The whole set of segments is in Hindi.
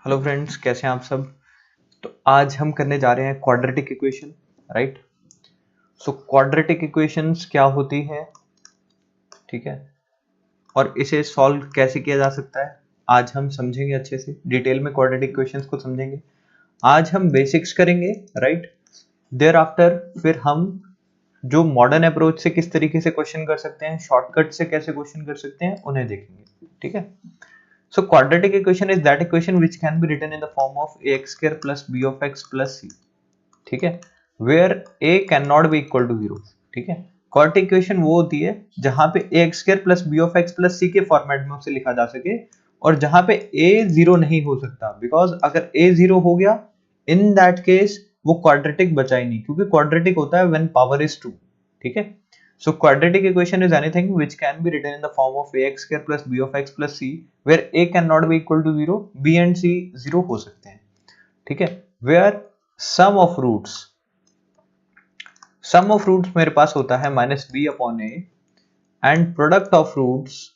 हेलो फ्रेंड्स, कैसे हैं आप सब। तो आज हम करने जा रहे हैं quadratic equation, right. So quadratic equations क्या होती हैं, ठीक है, और इसे सॉल्व कैसे किया जा सकता है आज हम समझेंगे। अच्छे से डिटेल में क्वाड्रेटिक इक्वेशंस को समझेंगे। आज हम बेसिक्स करेंगे, राइट। देयर आफ्टर फिर हम जो मॉडर्न अप्रोच से किस तरीके से क्वेश्चन कर सकते हैं, शॉर्टकट से कैसे क्वेश्चन कर सकते हैं, उन्हें देखेंगे, ठीक है। So quadratic equation is that equation which can be written in the form of ax square plus b of x plus c, ठीक है, where a cannot be equal to 0, ठीक है। quadratic equation वो होती है जहां पे ax square plus b of x plus c के फॉर्मेट में उसे लिखा जा सके और जहां पे a 0 नहीं हो सकता, बिकॉज अगर a 0 हो गया इन दैट केस वो क्वाड्रेटिक बचा ही नहीं, क्योंकि क्वाड्रेटिक होता है व्हेन पावर इज 2, ठीक है। So quadratic equation is anything which can be written in the form of ax square plus b of x plus c, where a cannot be equal to 0, b and c 0 हो सकते हैं, ठीक है। Where sum of roots मेरे पास होता है minus B upon A, and product of roots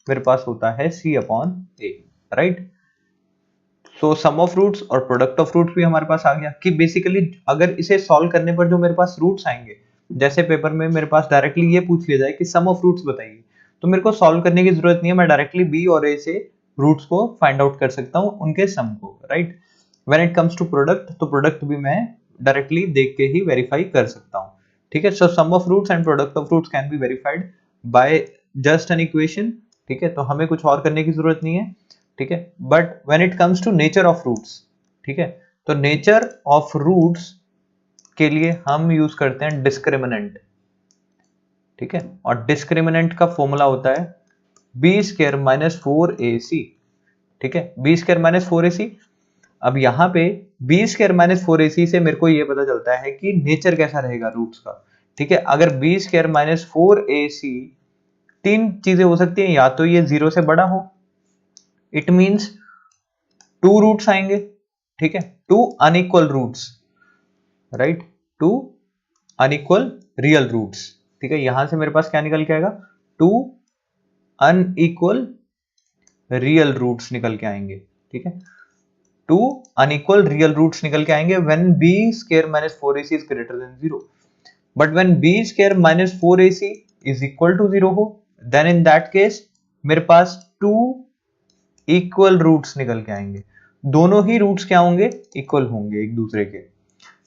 मेरे पास होता है c अपॉन ए, राइट। तो सम ऑफ रूट्स और प्रोडक्ट ऑफ रूट्स भी हमारे पास आ गया कि बेसिकली अगर इसे सॉल्व करने पर जो मेरे पास रूट्स आएंगे, जैसे पेपर में मेरे पास डायरेक्टली ये पूछ लिया जाए कि सम ऑफ रूट्स बताइए, तो मेरे को सॉल्व करने की जरूरत नहीं है, मैं डायरेक्टली बी और ए से रूट्स को फाइंड आउट कर सकता हूँ, उनके सम को, right. When it comes to product, तो प्रोडक्ट भी मैं डायरेक्टली देख के ही वेरीफाई कर सकता हूँ, ठीक है। So sum of roots and product of roots can be verified by just an equation, ठीक है। तो हमें कुछ और करने की जरूरत नहीं है, ठीक है। But when it comes to nature of roots, ठीक है, तो नेचर ऑफ रूट्स के लिए हम यूज करते हैं डिस्क्रिमिनेंट, ठीक है। और डिस्क्रिमिनेंट का फॉर्मूला होता है बी स्क्वायर माइनस 4ac, ठीक है, बी स्क्वायर माइनस 4ac। अब यहां पे बी स्क्वायर माइनस 4ac से मेरे को ये पता चलता है कि नेचर कैसा रहेगा रूट्स का, ठीक है। अगर बी स्क्वायर माइनस 4ac, तीन चीजें हो सकती हैं, या तो ये 0 से बड़ा हो, इट मींस 2 रूट्स आएंगे, ठीक है, 2 unequal roots, right, 2 unequal real roots, ठीक है। यहां से मेरे पास क्या निकल के आएगा, 2 अनइक्वल रियल रूट्स निकल के आएंगे, ठीक है। 2 अनइक्वल रियल रूट्स निकल के आएंगे when b square minus 4ac is greater than 0। But when b square minus 4ac is equal to 0 हो, देन इन दैट केस मेरे पास 2 इक्वल रूट्स निकल के आएंगे, दोनों ही रूट्स क्या होंगे, इक्वल होंगे एक दूसरे के,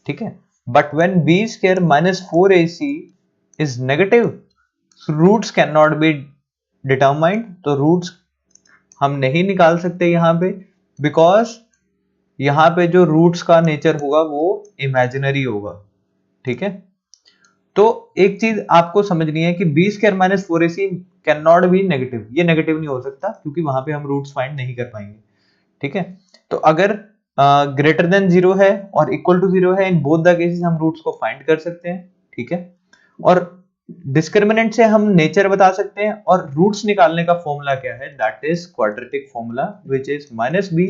ठीक है। But when B square minus 4ac is negative, roots can not be determined, तो रूट्स हम नहीं निकाल सकते यहां पे, बिकॉज यहां पे जो रूट्स का नेचर होगा वो इमेजिनरी होगा, ठीक है। तो एक चीज आपको समझनी है कि B square minus 4ac can not be negative, ये नेगेटिव नहीं हो सकता क्योंकि वहां पे हम रूट्स फाइंड नहीं कर पाएंगे, ठीक है। तो अगर ग्रेटर देन 0 है और इक्वल टू 0 है, इन बोथ द केसेस हम रूट्स को फाइंड कर सकते हैं, ठीक है। और डिस्क्रिमिनेंट से हम नेचर बता सकते हैं, और रूट्स निकालने का फॉर्मूला क्या है, that is quadratic formula which is minus B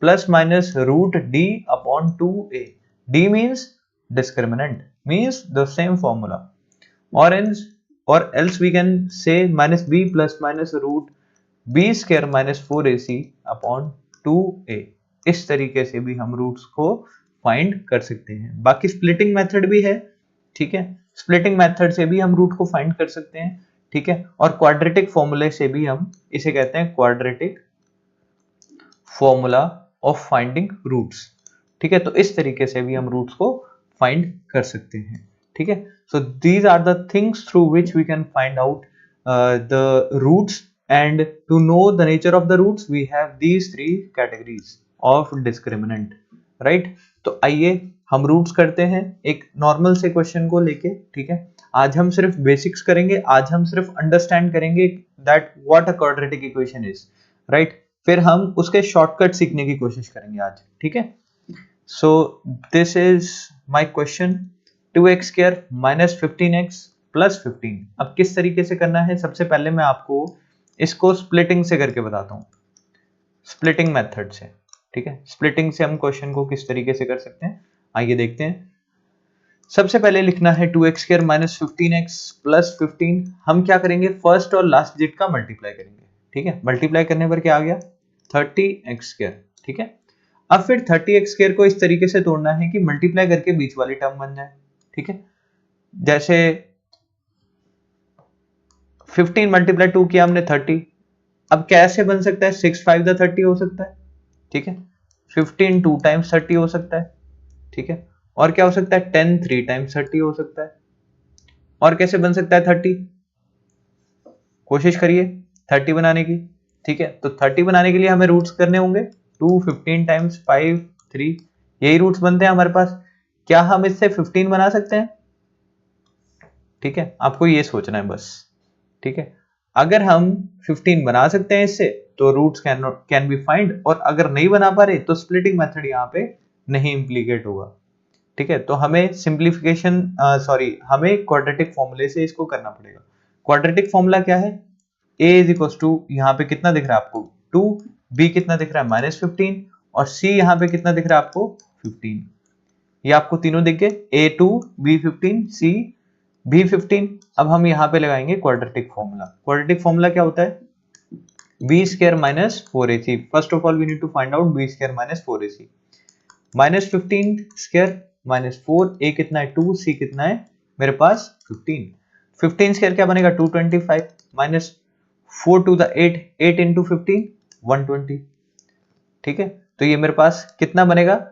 plus minus root D upon 2a। D means discriminant, means the same formula, or else we can say minus b plus minus root b square minus 4ac upon 2a। इस तरीके से भी हम रूट्स को फाइंड कर सकते हैं। बाकी स्प्लिटिंग मेथड भी है, ठीक है, स्प्लिटिंग मेथड से भी हम रूट को फाइंड कर सकते हैं, ठीक है। और क्वाड्रेटिक फॉर्मूले से भी हम इसे कहते हैं quadratic formula of finding roots, ठीक है। तो इस तरीके से भी हम रूट्स को फाइंड कर सकते हैं, ठीक है। So these are the things through which we can find out the roots, and to know the nature of the roots we have these three categories of discriminant, right। तो आइए हम रूट्स करते हैं एक नॉर्मल से क्वेश्चन को लेके, ठीक है। आज हम सिर्फ बेसिक्स करेंगे, आज हम सिर्फ अंडरस्टैंड करेंगे that what a quadratic equation is, right. फिर हम उसके शॉर्टकट सीखने की कोशिश करेंगे आज, ठीक है। सो this is my question, 2x square minus 15x plus 15। अब किस तरीके से करना है, सबसे पहले मैं आपको इसको स्प्लिटिंग से करके बताता हूं, स्प्लिटिंग मेथड से, ठीक है। स्प्लिटिंग से हम क्वेश्चन को किस तरीके से कर सकते हैं, आइए देखते हैं। सबसे पहले लिखना है 2x square minus 15x plus 15। हम क्या करेंगे, फर्स्ट और लास्ट डिजिट का मल्टीप्लाई करेंगे, ठीक है। मल्टीप्लाई करने पर क्या आ गया, 30x², ठीक है। अब फिर 30x² को इस तरीके से तोड़ना है कि मल्टीप्लाई करके बीच वाली टर्म बन जाए, ठीक है। जैसे 15 मल्टीप्लाई 2 किया हमने 30, अब कैसे बन सकता है, 6 5 30 हो सकता है, ठीक है। 15 2 टाइम्स 30 हो सकता है, ठीक है। और क्या हो सकता है, 10 3 टाइम्स 30 हो सकता है। और कैसे बन सकता है 30, कोशिश करिए 30 बनाने की, ठीक है। तो 30 बनाने के लिए हमें रूट्स करने होंगे, 2 15 टाइम्स 5 3, यही रूट्स बनते हैं हमारे पास। क्या हम इससे 15 बना सकते हैं, ठीक है, आपको ये सोचना है बस, ठीक है। अगर हम 15 बना सकते हैं इससे तो रूट्स कैन बी फाइंड, और अगर नहीं बना पा रहे तो स्प्लिटिंग मेथड यहाँ पे नहीं इंप्लीकेट होगा, ठीक है। तो हमें सिंप्लीफिकेशन हमें क्वाड्रेटिक फॉर्मूले से इसको करना पड़ेगा। क्वाड्रेटिक फॉर्मूला क्या है, a इज इक्वल टू, यहाँ पे कितना दिख रहा है आपको 2, b कितना दिख रहा है -15, और c यहाँ पे कितना दिख रहा है आपको 15। ये आपको तीनों दिख गए, a2 b15 c b15। अब हम यहाँ पे लगाएंगे क्वाड्रेटिक फॉर्मूला। क्वाड्रेटिक फॉर्मूला क्या होता है, b² minus 4ac। First of all we need to find out b² minus 4ac। -15² minus 4, a कितना है 2, c कितना है मेरे पास 15। 15² क्या बनेगा 225, माइनस 4 टू द 8, 8 इंटू 15 120, ठीक है। तो ये मेरे पास कितना बनेगा,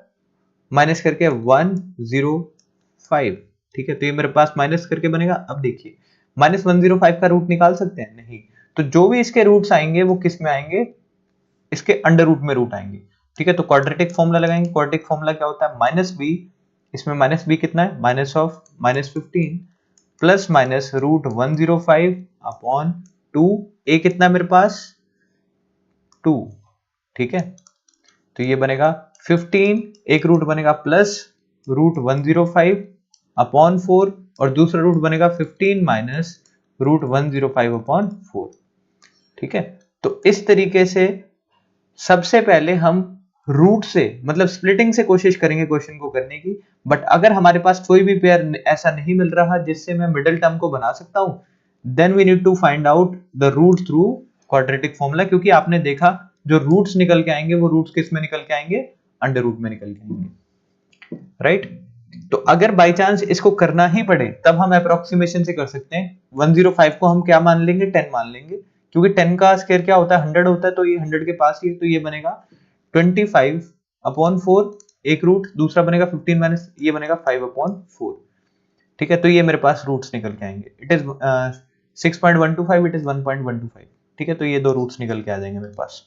माइनस करके 105, ठीक है। तो ये मेरे पास माइनस करके बनेगा। अब देखिए -105 का रूट निकाल सकते हैं, नहीं। तो जो भी इसके रूट्स आएंगे वो किस में आएंगे, इसके अंडर रूट में रूट आएंगे, ठीक है। तो क्वाड्रेटिक फॉर्मूला लगाएंगे। क्वाड्रेटिक फॉर्मूला क्या होता है, -b, इसमें -b कितना है, minus of -15 plus minus root 105 upon 2, a कितना मेरे पास 2, ठीक है। तो ये बनेगा 15, एक रूट बनेगा प्लस रूट 105 अपॉन 4, और दूसरा रूट बनेगा 15 माइनस रूट 105 अपॉन 4, ठीक है। तो इस तरीके से सबसे पहले हम रूट से मतलब स्प्लिटिंग से कोशिश करेंगे क्वेश्चन को करने की। बट अगर हमारे पास कोई भी पेयर ऐसा नहीं मिल रहा जिससे मैं मिडिल टर्म को बना सकता हूं, then we need to find out the root through quadratic formula. क्योंकि आपने देखा जो रूट्स निकल के आएंगे वो रूट्स किस में निकल के आएंगे, अंडर रूट में निकल के आएंगे, राइट। तो अगर बाई चांस इसको करना ही पड़े तब हम अप्रोक्सीमेशन से कर सकते हैं। 105 को हम क्या मान लेंगे, 10 मान लेंगे, क्योंकि 10 का स्क्वायर क्या होता है 100 होता है, तो ये 100 के पास ही है। तो ये बनेगा 25 अपॉन 4, एक रूट, दूसरा बनेगा 15 माइनस, ये बनेगा 5 अपॉन 4, ठीक है। तो ये मेरे पास रूट्स निकल के आएंगे, इट इज 6.125, इट इज 1.125, ठीक है। तो ये दो रूट्स निकल के आ जाएंगे मेरे पास।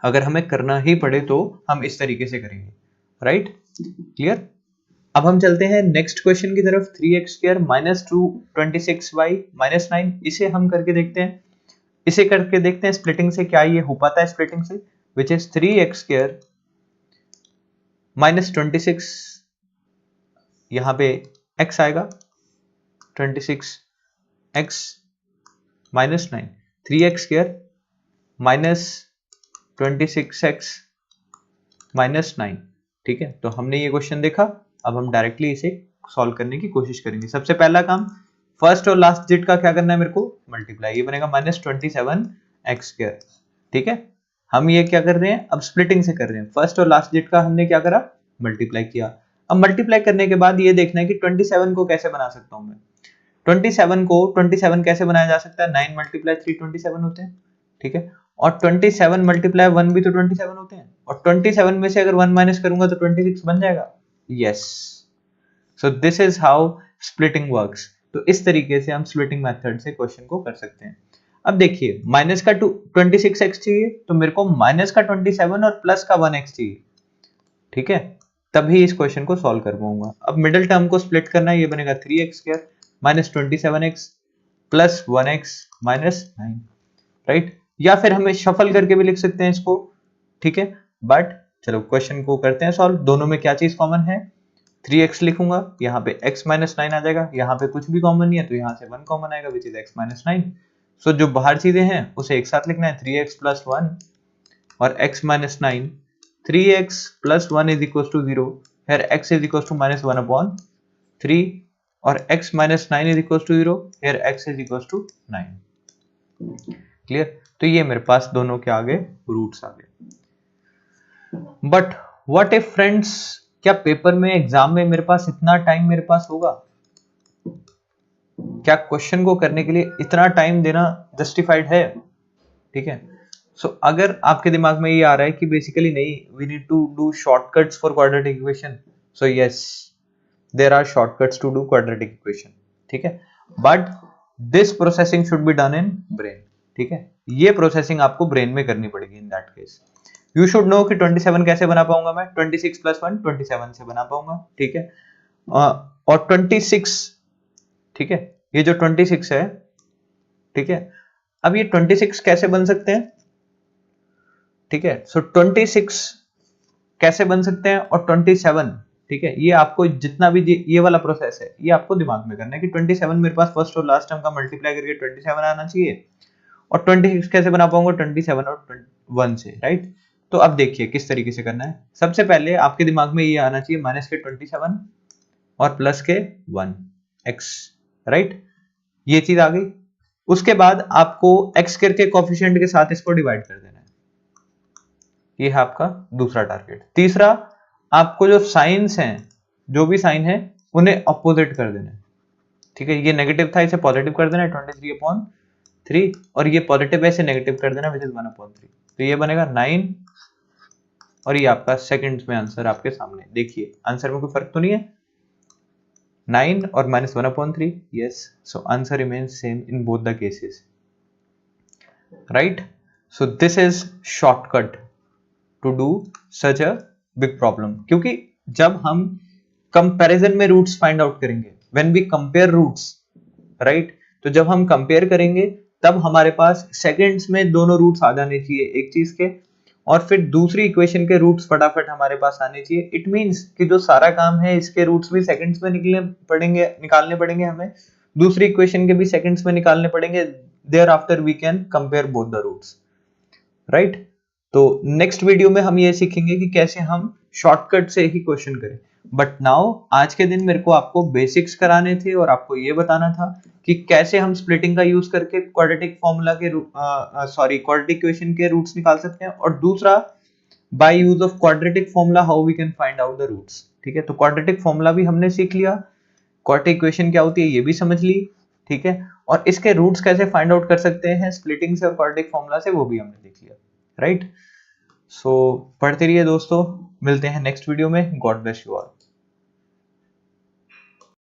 अगर हमें करना ही पड़े तो हम इस तरीके से करेंगे, राइट, क्लियर। अब हम चलते हैं नेक्स्ट क्वेश्चन की तरफ, 3x² माइनस 226y माइनस 9। इसे हम करके देखते हैं, इसे करके देखते हैं स्प्लिटिंग से क्या ये हो पाता है स्प्लिटिंग से, विच इज 3x² माइनस 26, यहाँ पे x आएगा 26x minus 9, 3x² minus 26x minus 9, ठीक है। तो हमने ये क्वेश्चन देखा, अब हम डायरेक्टली इसे सॉल्व करने की कोशिश करेंगे। सबसे पहला काम, फर्स्ट और लास्ट डिजिट का क्या करना है मेरे को, मल्टीप्लाई। ये बनेगा -27x², ठीक है। हम ये क्या कर रहे हैं, अब स्प्लिटिंग से कर रहे हैं। फर्स्ट और लास्ट डिजिट का हमने क्या करा, मल्टीप्लाई किया। अब मल्टीप्लाई करने के बाद ये देखना है कि 27 को कैसे बना सकता हूं मैं। 27 कैसे बनाया जा सकता है, 9 मल्टीप्लाई 3 27 होते हैं, ठीक है। और 27 मल्टीप्लाई 1 भी तो 27 होते हैं, और 27 में से अगर 1 माइनस करूंगा तो 26 बन जाएगा, yes. So this is how splitting works. तो इस तरीके से हम स्प्लिटिंग मेथड से क्वेश्चन को कर सकते हैं। अब देखिए माइनस का 26x चाहिए, तो मेरे को माइनस का 27 और प्लस का 1x चाहिए, ठीक है, तभी इस क्वेश्चन को सॉल्व कर पाऊंगा। अब मिडिल टर्म को स्प्लिट करना है, ये बनेगा 3x² minus 27x plus 1x minus 9, right. या फिर हमें शफल करके भी लिख सकते हैं इसको, ठीक है। बट चलो क्वेश्चन को करते हैं सॉल्व। दोनों में क्या चीज कॉमन है, 3x लिखूंगा, यहाँ पे x माइनस 9 आ जाएगा, यहाँ पे कुछ भी कॉमन नहीं है तो यहाँ से 1 कॉमन आएगा, विच इज x माइनस 9। सो जो बाहर चीजें हैं उसे एक साथ लिखना है, 3x प्लस 1 और x minus 9, 3x plus 1 is equal to 0, here x is equal to minus 1 upon 3, और x minus 9 is equal to 0, here x is equal to 9, clear. तो ये मेरे पास दोनों के आगे रूट्स आ गए। बट व्हाट इफ फ्रेंड्स, क्या पेपर में एग्जाम में मेरे पास इतना टाइम मेरे पास होगा? क्या क्वेश्चन को करने के लिए इतना टाइम देना जस्टिफाइड है? ठीक है, सो अगर आपके दिमाग में ये आ रहा है कि बेसिकली नहीं, we need to do shortcuts for quadratic equation, so yes, there are shortcuts to do quadratic equation, ठीक है, but this processing should be done in brain, ठीक है, ये प्रोसेसिंग आपको ब्रेन में करनी पड़ेगी। In that case you should know कि 27 कैसे बना पाऊंगा मैं, 26 प्लस 1 27 से बना पाऊंगा, ठीक है, और 26, ठीक है, ये जो 26 है, ठीक है, अब ये 26 कैसे बन सकते हैं, ठीक है, सो 26 कैसे बन सकते हैं और 27, ठीक है, ये आपको जितना भी ये वाला प्रोसेस है ये आपको दिमाग में करना है कि 27 मेरे पास फर्स्ट और लास्ट टर्म का मल्टीप्लाई करके 27 आना चाहिए, और 26 कैसे बना पाऊंगा 27 और 1 से, राइट। तो अब देखिए किस तरीके से करना है। सबसे पहले आपके दिमाग में ये आना चाहिए माइनस के 27 और प्लस के 1 x, राइट, ये चीज आ गई। उसके बाद आपको x करके कोफिशिएंट के साथ इसको डिवाइड कर देना है, ये है आपका दूसरा टारगेट। तीसरा, आपको जो साइंस हैं, जो भी साइन है उन्हें अपोजिट कर देना है, ठीक है, ये नेगेटिव था इसे पॉजिटिव कर देना है 23/3, और ये पॉजिटिव है इसे नेगेटिव कर देना विच इज 1/3, तो ये बनेगा 9, और ये आपका सेकंड्स में आंसर आपके सामने, देखिए आंसर में कोई फर्क तो नहीं है, 9 और minus 1/3, yes, so answer remains same in both the cases, right. So this is shortcut to do such a big problem, क्योंकि जब हम कंपैरिजन में रूट्स फाइंड आउट करेंगे, when we compare roots, right, तो जब हम कंपेयर करेंगे तब हमारे पास सेकंड्स में दोनों रूट्स आ जाने चाहिए एक चीज के, और फिर दूसरी इक्वेशन के रूट्स फटाफट हमारे पास आने चाहिए। इट मींस कि जो सारा काम है इसके रूट्स भी सेकंड्स में निकालने पड़ेंगे हमें, दूसरी इक्वेशन के भी सेकंड्स में निकालने पड़ेंगे, thereafter we can compare both the roots, right. तो नेक्स्ट वीडियो में हम ये सीखेंगे कि कैसे हम शॉर्टकट से ही क्वेश्चन करें। बट नाउ आज के दिन मेरे को आपको बेसिक्स कराने थे और आपको ये बताना था कि कैसे हम स्प्लिटिंग का यूज करके क्वाड्रेटिक फॉर्मूला के क्वाड्रेटिक इक्वेशन के रूट्स निकाल सकते हैं, और दूसरा by use of quadratic formula how we can find out the roots, ठीक है। तो क्वाड्रेटिक फॉर्मूला भी हमने सीख लिया, क्वाड्रेटिक इक्वेशन क्या होती है ये भी समझ ली, ठीक है, और इसके रूट्स कैसे फाइंड आउट कर सकते हैं स्प्लिटिंग से और क्वाड्रेटिक फॉर्मूला से वो भी हमने देख लिया, राइट। सो पढ़ते रहिए दोस्तों, मिलते हैं नेक्स्ट वीडियो में, गॉड ब्लेस यू ऑल।